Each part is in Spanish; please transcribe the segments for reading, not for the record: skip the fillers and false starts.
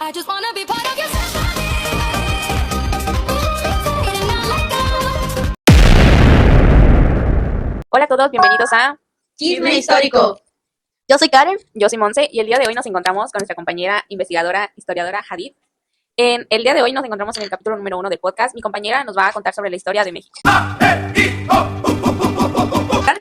I just wanna be part of your society. Hola a todos, bienvenidos a Chisme Histórico. Yo soy Karen, yo soy Monse y el día de hoy nos encontramos con nuestra compañera investigadora, historiadora Hadid. El día de hoy nos encontramos en el capítulo número 1 del podcast. Mi compañera nos va a contar sobre la historia de México.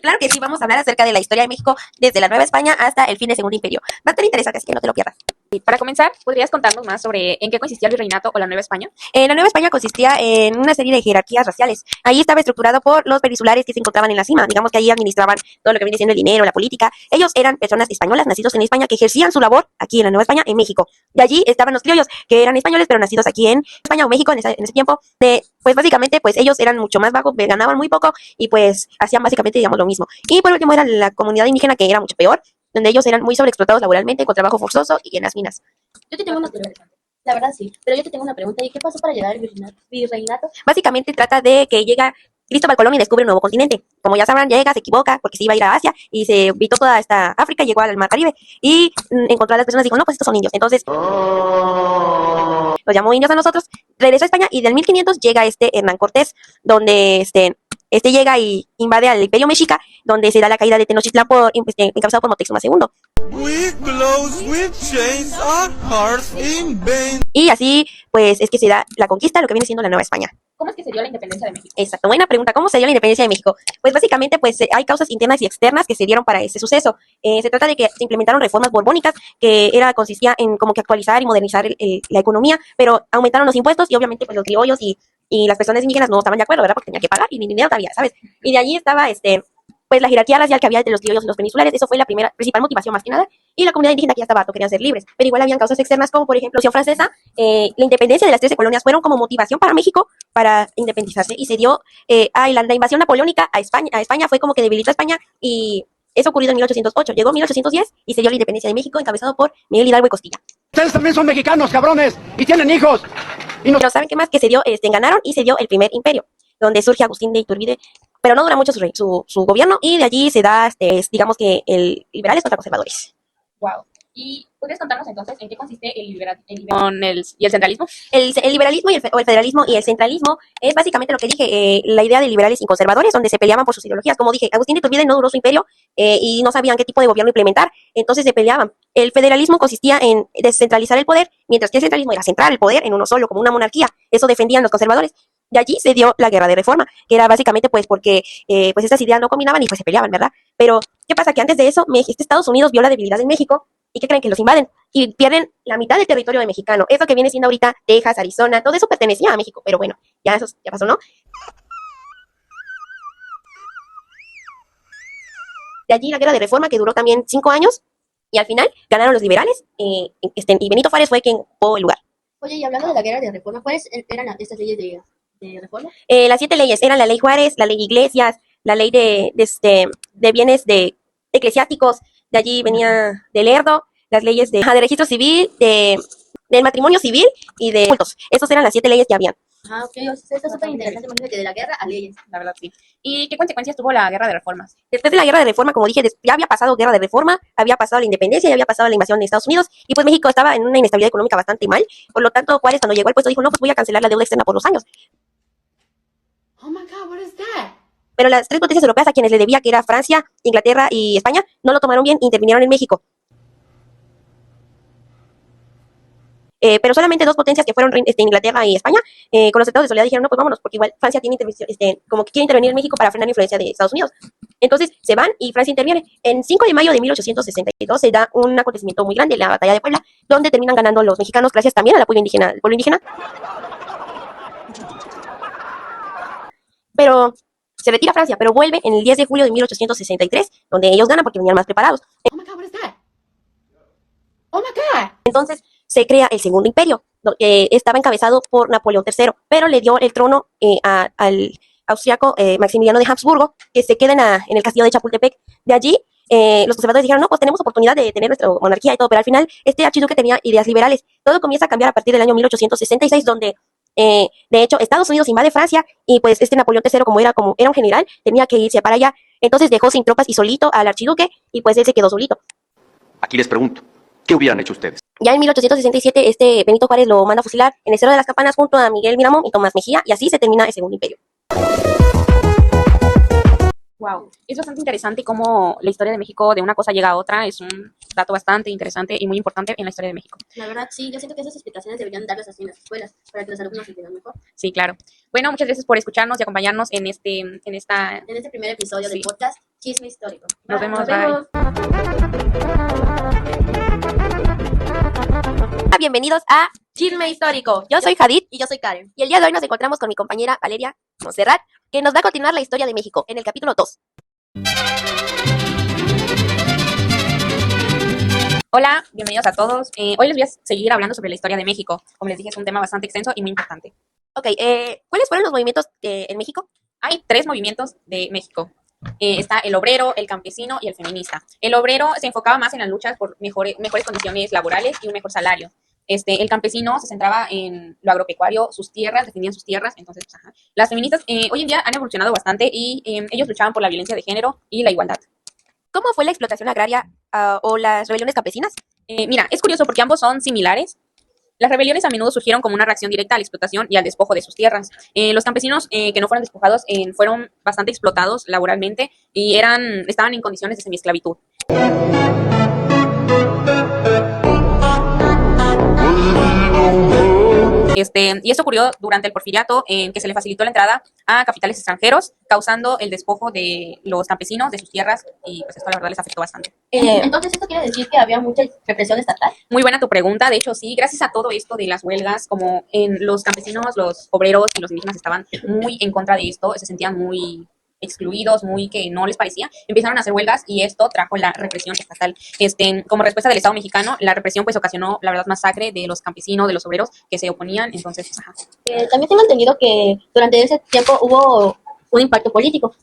Claro que sí, vamos a hablar acerca de la historia de México desde la Nueva España hasta el fin del Segundo Imperio. Va a estar interesante, así que no te lo pierdas. Y para comenzar, ¿podrías contarnos más sobre en qué consistía el virreinato o la Nueva España? La Nueva España consistía en una serie de jerarquías raciales. Ahí estaba estructurado por los peninsulares que se encontraban en la cima. Digamos que ahí administraban todo lo que viene siendo el dinero, la política. Ellos eran personas españolas nacidos en España que ejercían su labor aquí en la Nueva España, en México. De allí estaban los criollos, que eran españoles pero nacidos aquí en España o México en ese tiempo. Pues básicamente pues ellos eran mucho más bajos, ganaban muy poco y pues hacían básicamente digamos lo mismo. Y por último era la comunidad indígena, que era mucho peor, donde ellos eran muy sobreexplotados laboralmente con trabajo forzoso y en las minas. Yo te tengo una pregunta. La verdad sí, pero yo te tengo una pregunta. ¿Y qué pasó para llegar al virreinato? Básicamente trata de que llega Cristóbal Colón y descubre un nuevo continente. Como ya sabrán, llega, se equivoca porque se iba a ir a Asia y se visitó toda esta África, llegó al Mar Caribe y encontró a las personas y dijo, no, pues estos son indios. Entonces los llamó indios a nosotros, regresó a España y del 1500 llega Hernán Cortés, donde este llega y invade al Imperio Mexica, donde se da la caída de Tenochtitlán encabezado por Moctezuma II. We glows with chains our hearts in vain. Y así, pues, es que se da la conquista, lo que viene siendo la Nueva España. ¿Cómo es que se dio la independencia de México? Exacto, buena pregunta. ¿Cómo se dio la independencia de México? Pues básicamente pues hay causas internas y externas que se dieron para ese suceso. Se trata de que se implementaron reformas borbónicas que consistía en como que actualizar y modernizar la economía, pero aumentaron los impuestos y obviamente pues los criollos y las personas indígenas no estaban de acuerdo, ¿verdad? Porque tenían que pagar y ni dinero había, ¿sabes? Y de allí estaba pues la jerarquía racial que había de los criollos y los peninsulares. Eso fue la principal motivación más que nada. Y la comunidad indígena que ya estaba harto, querían ser libres. Pero igual habían causas externas como por ejemplo la Revolución Francesa. La independencia de las 13 colonias fueron como motivación para México para independizarse. Y se dio la invasión napoleónica a España. A España fue como que debilitó a España y eso ocurrió en 1808. Llegó en 1810 y se dio la independencia de México encabezado por Miguel Hidalgo y Costilla. Ustedes también son mexicanos, cabrones, y tienen hijos. Pero ¿saben qué más? Que se dio, ganaron y se dio el primer imperio, donde surge Agustín de Iturbide, pero no dura mucho su gobierno y de allí se da, digamos que liberales contra conservadores. Wow. ¿Y podrías contarnos entonces en qué consiste el centralismo? El liberalismo o el federalismo y el centralismo es básicamente lo que dije, la idea de liberales y conservadores, donde se peleaban por sus ideologías. Como dije, Agustín de Iturbide no duró su imperio y no sabían qué tipo de gobierno implementar, entonces se peleaban. El federalismo consistía en descentralizar el poder, mientras que el centralismo era centrar el poder en uno solo, como una monarquía. Eso defendían los conservadores. De allí se dio la guerra de reforma, que era básicamente pues porque pues estas ideas no combinaban y pues se peleaban, ¿verdad? Pero, ¿qué pasa? Que antes de eso, Estados Unidos vio la debilidad en México. ¿Y qué creen? Que los invaden y pierden la mitad del territorio de mexicano. Eso que viene siendo ahorita Texas, Arizona, todo eso pertenecía a México. Pero bueno, ya pasó, ¿no? De allí la guerra de reforma, que duró también 5 años. Y al final ganaron los liberales y Benito Juárez fue quien ocupó el lugar. Oye, y hablando de la guerra de reforma, ¿cuáles eran estas leyes de reforma? Las 7 leyes eran la ley Juárez, la ley Iglesias, la ley de bienes eclesiásticos. De allí venía del Lerdo, las leyes de registro civil, del matrimonio civil y de cultos. Esas eran las 7 leyes que habían. Ah, ok, o sea, está súper interesante, imagínate, de la guerra a leyes. La verdad, sí. ¿Y qué consecuencias tuvo la guerra de reformas? Después de la guerra de reforma, como dije, ya había pasado guerra de reforma, había pasado la independencia, ya había pasado la invasión de Estados Unidos, y pues México estaba en una inestabilidad económica bastante mal. Por lo tanto, Juárez, cuando llegó al puesto, dijo, no, pues voy a cancelar la deuda externa por 2 años. Oh my God, what is that? Pero las 3 potencias europeas a quienes le debía, que era Francia, Inglaterra y España, no lo tomaron bien e intervinieron en México. Pero solamente 2 potencias, que fueron Inglaterra y España, con los tratados de soledad dijeron, no, pues vámonos, porque igual Francia tiene como que quiere intervenir en México para frenar la influencia de Estados Unidos. Entonces se van y Francia interviene. En 5 de mayo de 1862 se da un acontecimiento muy grande, la batalla de Puebla, donde terminan ganando los mexicanos gracias también al apoyo del pueblo indígena. Pero se retira Francia, pero vuelve en el 10 de julio de 1863, donde ellos ganan porque venían más preparados. Oh my God, what is that? Oh my God. Entonces se crea el Segundo Imperio, que estaba encabezado por Napoleón III, pero le dio el trono al austriaco Maximiliano de Habsburgo, que se queda en el castillo de Chapultepec. De allí, los conservadores dijeron, no, pues tenemos oportunidad de tener nuestra monarquía y todo, pero al final este archiduque tenía ideas liberales. Todo comienza a cambiar a partir del año 1866, donde de hecho Estados Unidos invade Francia y pues Napoleón III, como era un general, tenía que irse para allá. Entonces dejó sin tropas y solito al archiduque y pues él se quedó solito. Aquí les pregunto, ¿Qué hubieran hecho ustedes? Ya en 1867, Benito Juárez lo manda a fusilar en el Cerro de las Campanas junto a Miguel Miramón y Tomás Mejía, y así se termina el Segundo Imperio. Wow, es bastante interesante cómo la historia de México de una cosa llega a otra. Es un dato bastante interesante y muy importante en la historia de México. La verdad, sí, yo siento que esas explicaciones deberían darlas así en las escuelas para que los alumnos se entiendan mejor. Sí, claro. Bueno, muchas gracias por escucharnos y acompañarnos en este Primer episodio del podcast Chisme Histórico. Nos vemos, bye. Bienvenidos a Chisme Histórico. Yo soy Jadid Y yo soy Karen. y el día de hoy nos encontramos con mi compañera Valeria Monserrat, que nos va a continuar la historia de México en el capítulo 2. Hola, bienvenidos a todos. Hoy les voy a seguir hablando sobre la historia de México. Como les dije, es un tema bastante extenso y muy importante. Ok, ¿cuáles fueron los movimientos en México? Hay 3 movimientos de México. Está el obrero, el campesino y el feminista. El obrero se enfocaba más en las luchas por mejores condiciones laborales y un mejor salario. El campesino se centraba en lo agropecuario, sus tierras, defendían sus tierras. Entonces, pues, ajá. Las feministas hoy en día han evolucionado bastante y ellos luchaban por la violencia de género y la igualdad. ¿Cómo fue la explotación agraria o las rebeliones campesinas? Mira, es curioso porque ambos son similares. Las rebeliones a menudo surgieron como una reacción directa a la explotación y al despojo de sus tierras. Los campesinos que no fueron despojados fueron bastante explotados laboralmente y estaban en condiciones de semiesclavitud. Y esto ocurrió durante el Porfiriato, en que se le facilitó la entrada a capitales extranjeros, causando el despojo de los campesinos de sus tierras, y pues esto la verdad les afectó bastante. Entonces, ¿esto quiere decir que había mucha represión estatal? Muy buena tu pregunta. De hecho, sí, gracias a todo esto de las huelgas, como los campesinos, los obreros y los indígenas estaban muy en contra de esto, se sentían muy excluidos, muy que no les parecía, empezaron a hacer huelgas y esto trajo la represión estatal. Como respuesta del Estado mexicano, la represión pues ocasionó, la verdad, masacre de los campesinos, de los obreros que se oponían. Entonces, pues, ajá. También tengo entendido que durante ese tiempo hubo un impacto político.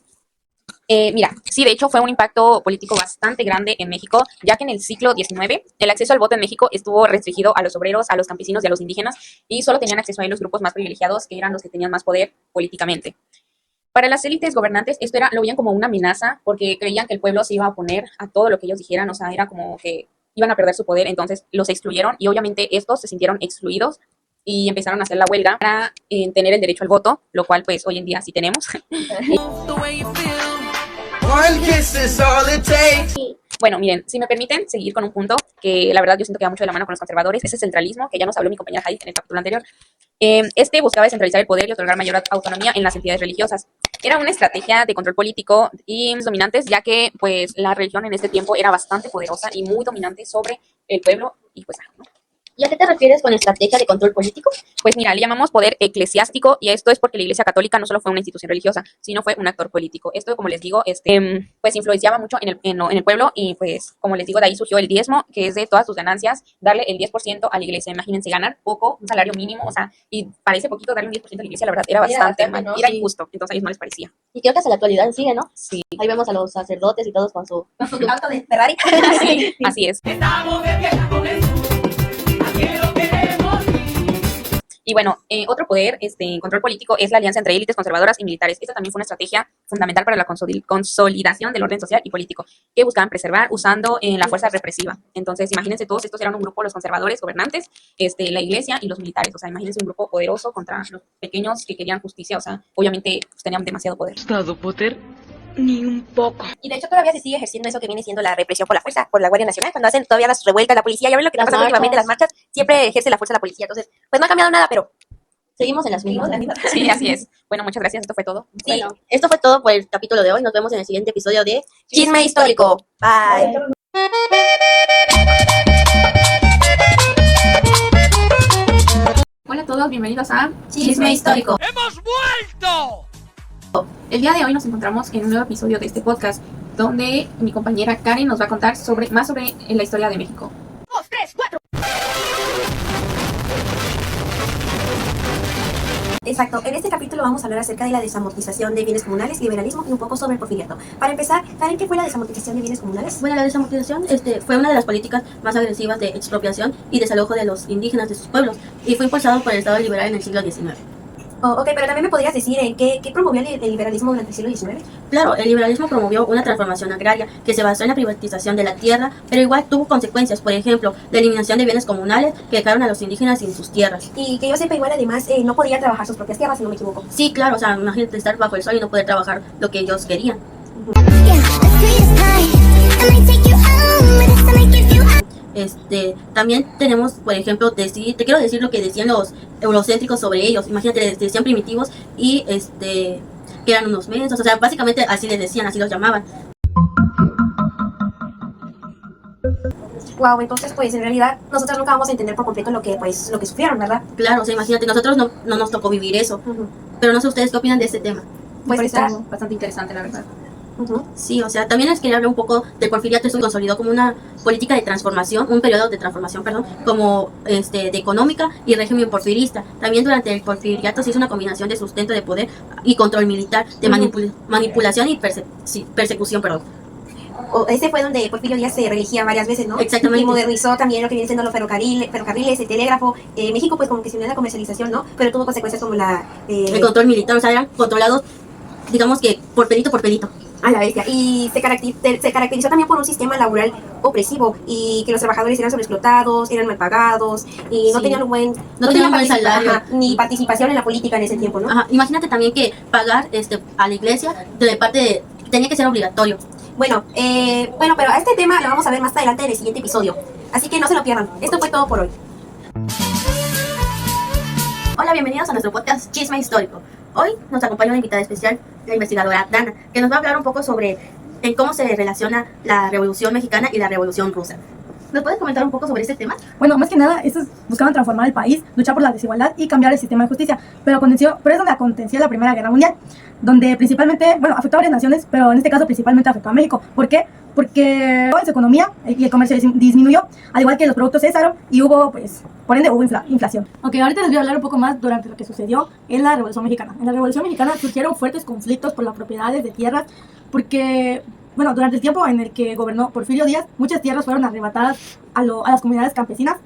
Mira, sí, de hecho fue un impacto político bastante grande en México, ya que en el siglo XIX el acceso al voto en México estuvo restringido a los obreros, a los campesinos y a los indígenas, y solo tenían acceso a él los grupos más privilegiados, que eran los que tenían más poder políticamente. Para las élites gobernantes esto lo veían como una amenaza, porque creían que el pueblo se iba a oponer a todo lo que ellos dijeran, o sea, era como que iban a perder su poder, entonces los excluyeron y obviamente estos se sintieron excluidos y empezaron a hacer la huelga para tener el derecho al voto, lo cual pues hoy en día sí tenemos. One kiss is all it takes. Bueno, miren, si me permiten seguir con un punto que la verdad yo siento que va mucho de la mano con los conservadores, es el centralismo, que ya nos habló mi compañera Jadid en el capítulo anterior. Buscaba descentralizar el poder y otorgar mayor autonomía en las entidades religiosas. Era una estrategia de control político y dominantes, ya que pues la religión en este tiempo era bastante poderosa y muy dominante sobre el pueblo y pues, ¿no? ¿Y a qué te refieres con estrategia de control político? Pues mira, le llamamos poder eclesiástico y esto es porque la Iglesia Católica no solo fue una institución religiosa, sino fue un actor político. Esto, como les digo, pues influenciaba mucho en el pueblo y pues, como les digo, de ahí surgió el diezmo, que es de todas tus ganancias, darle el 10% a la Iglesia. Imagínense, ganar poco, un salario mínimo, o sea, y parece poquito darle un 10% a la Iglesia, la verdad, era bastante mal, era injusto, entonces a ellos no les parecía. Y creo que hasta la actualidad sigue, ¿no? Sí. Ahí vemos a los sacerdotes y todos con su auto de Ferrari. Sí, así es. Y bueno, otro poder, control político, es la alianza entre élites conservadoras y militares. Esta también fue una estrategia fundamental para la consolidación del orden social y político, que buscaban preservar usando la fuerza represiva. Entonces, imagínense, todos estos eran un grupo, los conservadores, gobernantes, la iglesia y los militares. O sea, imagínense un grupo poderoso contra los pequeños que querían justicia. O sea, obviamente pues, tenían demasiado poder. Poder, ni un poco. Y de hecho todavía se sigue ejerciendo eso que viene siendo la represión por la fuerza, por la Guardia Nacional, cuando hacen todavía las revueltas, la policía, ya ven lo que está pasando últimamente, las marchas, siempre ejerce la fuerza la policía. Entonces, pues no ha cambiado nada, pero seguimos en las mismas. Sí, así es. Bueno, muchas gracias, esto fue todo. Sí, bueno, esto fue todo por el capítulo de hoy. Nos vemos en el siguiente episodio de Chisme Histórico. Bye. Hola a todos, bienvenidos a Chisme Histórico. ¡Hemos vuelto! El día de hoy nos encontramos en un nuevo episodio de este podcast, donde mi compañera Karen nos va a contar más sobre la historia de México. 2, 3, 4. Exacto, en este capítulo vamos a hablar acerca de la desamortización de bienes comunales, liberalismo y un poco sobre el porfiriato. Para empezar, Karen, ¿qué fue la desamortización de bienes comunales? Bueno, la desamortización fue una de las políticas más agresivas de expropiación y desalojo de los indígenas de sus pueblos y fue impulsado por el Estado liberal en el siglo XIX. Oh, ok, pero también me podrías decir ¿qué promovió el liberalismo durante el siglo XIX? Claro, el liberalismo promovió una transformación agraria que se basó en la privatización de la tierra, pero igual tuvo consecuencias, por ejemplo, la eliminación de bienes comunales que dejaron a los indígenas sin sus tierras. Y que yo sepa, igual además no podían trabajar sus propias tierras, si no me equivoco. Sí, claro, o sea, imagínate estar bajo el sol y no poder trabajar lo que ellos querían. También tenemos, por ejemplo, te quiero decir lo que decían los eurocéntricos sobre ellos. Imagínate, les decían primitivos y que eran unos mensos, o sea, básicamente así les decían, así los llamaban. Wow, entonces pues en realidad nosotros nunca vamos a entender por completo lo que sufrieron, ¿verdad? Claro, o sea, imagínate, nosotros no nos tocó vivir eso, pero no sé ustedes qué opinan de este tema. Pues está está... bastante interesante, la verdad. Sí, o sea, también les quería hablar un poco del porfiriato. Esto se consolidó como una política de transformación, un periodo de transformación, perdón, como de económica y régimen porfirista. También durante el porfiriato se hizo una combinación de sustento de poder y control militar, de manipulación y persecución, perdón. Ese fue donde Porfirio Díaz se reelegía varias veces, ¿no? Exactamente. Y modernizó también lo que viene siendo los ferrocarriles, el telégrafo. México pues como que se unió a la comercialización, ¿no? Pero tuvo consecuencias como El control militar, o sea, eran controlados, digamos que por pelito por pelito. A la bestia. Y se caracterizó también por un sistema laboral opresivo y que los trabajadores eran sobreexplotados, eran mal pagados y no Sí. tenían un buen salario. ni participación en la política en ese tiempo, ¿no? Ajá. Imagínate también que pagar a la iglesia tenía que ser obligatorio. Bueno, pero a este tema lo vamos a ver más adelante en el siguiente episodio. Así que no se lo pierdan. Esto fue todo por hoy. Hola, bienvenidos a nuestro podcast Chisme Histórico. Hoy nos acompaña una invitada especial, la investigadora Dana, que nos va a hablar un poco sobre cómo se relaciona la Revolución Mexicana y la Revolución Rusa. ¿Nos puedes comentar un poco sobre este tema? Bueno, más que nada, estos buscaban transformar el país, luchar por la desigualdad y cambiar el sistema de justicia, pero es donde aconteció la Primera Guerra Mundial, donde principalmente, afectó a varias naciones, pero en este caso principalmente afectó a México. ¿Por qué? Porque su economía y el comercio disminuyó, al igual que los productos cesaron y por ende hubo inflación. Aunque ahorita les voy a hablar un poco más durante lo que sucedió en la Revolución Mexicana. En la Revolución Mexicana surgieron fuertes conflictos por las propiedades de tierras, porque durante el tiempo en el que gobernó Porfirio Díaz, muchas tierras fueron arrebatadas a las comunidades campesinas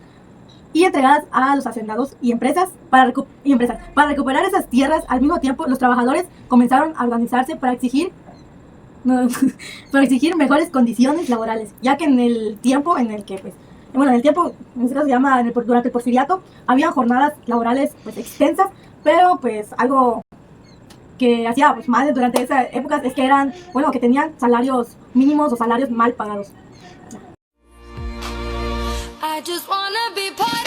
y entregadas a los hacendados y empresas para recuperar esas tierras. Al mismo tiempo, los trabajadores comenzaron a organizarse para exigir mejores condiciones laborales, ya que en el tiempo, en este caso se llama durante el porfiriato, había jornadas laborales extensas, pero algo que hacía mal durante esa época es que que tenían salarios mínimos o salarios mal pagados. I just wanna be part